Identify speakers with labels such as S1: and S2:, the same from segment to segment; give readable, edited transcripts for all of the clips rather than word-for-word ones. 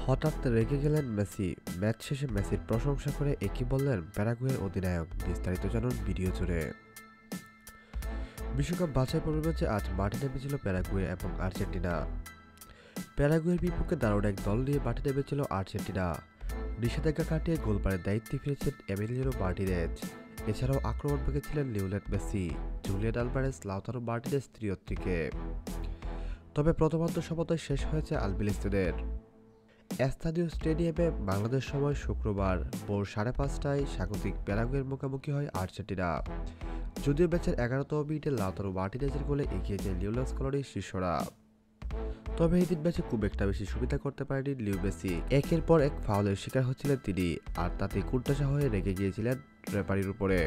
S1: হঠাৎ রেগে গেলেন মেসি। ম্যাচ শেষে মেসির প্রশংসা করে একই বললেন প্যারাগুয়ের অধিনায়ক। বিস্তারিত জানুন ভিডিও জুড়ে। বিশ্বকাপ বাছাই পর্বের ম্যাচে আজ মাঠে নেমেছিল প্যারাগুয়ে এবং আর্জেন্টিনা। প্যারাগুয়ের বিপক্ষে দারুণ এক দল নিয়ে মাঠে নেমেছিল আর্জেন্টিনা। নিষেধাজ্ঞা কাটিয়ে গোলবারের দায়িত্বে ফিরেছেন এমিলিয়ানো মার্টিনেজ। এছাড়াও আক্রমণ ভাগে ছিলেন Lionel Messi, Julian Alvarez, Lautaro Martinez ত্রিয়ত্রিকে। তবে প্রথমার্ধ সমতায় শেষ হয়েছে আলবিলেস্তাদের। স্থানীয় স্টেডিয়ামে বাংলাদেশ সময় শুক্রবার ভোর 5:30টায় স্বাগতিক প্যারাগুয়ের মুখোমুখি হয় আর্জেন্টিনা। যদিও ম্যাচের 11তম মিনিটে লাউতারো মার্টিনেজের গোলে এগিয়ে যায় লিওনেল স্কলারির শিষ্যরা। তবে এই দিন ম্যাচে খুব একটা বেশি সুবিধা করতে পারেনি লিও মেসি। একের পর এক ফাউলের শিকার হচ্ছিলেন তিনি, আর তাতে কুণ্ঠাসা হয়ে রেগে গিয়েছিলেন রেফারির উপরে।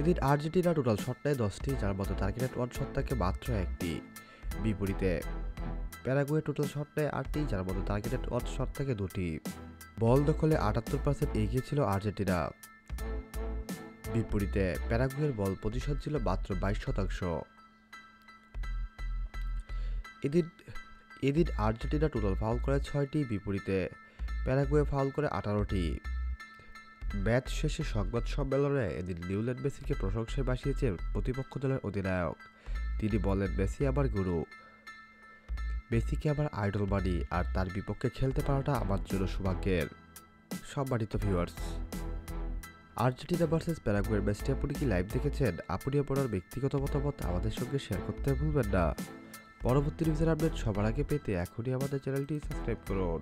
S1: এদিন আর্জেন্টিনা টোটাল শট নেয় 10টি, যার মধ্যে টার্গেটেড ওয়ান শট থাকে মাত্র একটি। বিপরীতে প্যারাগুয়ে টোটাল শট নেয় 8টি, যার মধ্যে টার্গেটেড ওয়ান শট থাকে 2টি। বল দখলে 78% এগিয়ে ছিল আর্জেন্টিনা। বিপরীতে প্যারাগুয়ের বল পজিশন ছিল মাত্র 22%। এদিন আর্জেন্টিনা টোটাল ফাউল করে 6টি, বিপরীতে প্যারাগুয়ে ফাউল করে 18টি। ম্যাচ শেষে সংবাদ সম্মেলনে এদিন লিওনেল মেসিকে প্রশংসায় ভাসিয়েছে প্রতিপক্ষ দলের অধিনায়ক। তিনি বলেন, মেসি আমার গুরু, মেসিকে আমার আইডল মানি, আর তার বিপক্ষে খেলতে পারাটা আমার জন্য সৌভাগ্যের। সম্মানিত ভিউয়ার্স, আর্জেন্টিনা ভার্সেস প্যারাগুয়ের ম্যাচটি আপনি কি লাইভ দেখেছেন? আপনি আপনার ব্যক্তিগত মতামত আমাদের সঙ্গে শেয়ার করতে ভুলবেন না। পরবর্তী নিউজের আপডেট সবার আগে পেতে এখনই আমাদের চ্যানেলটি সাবস্ক্রাইব করুন।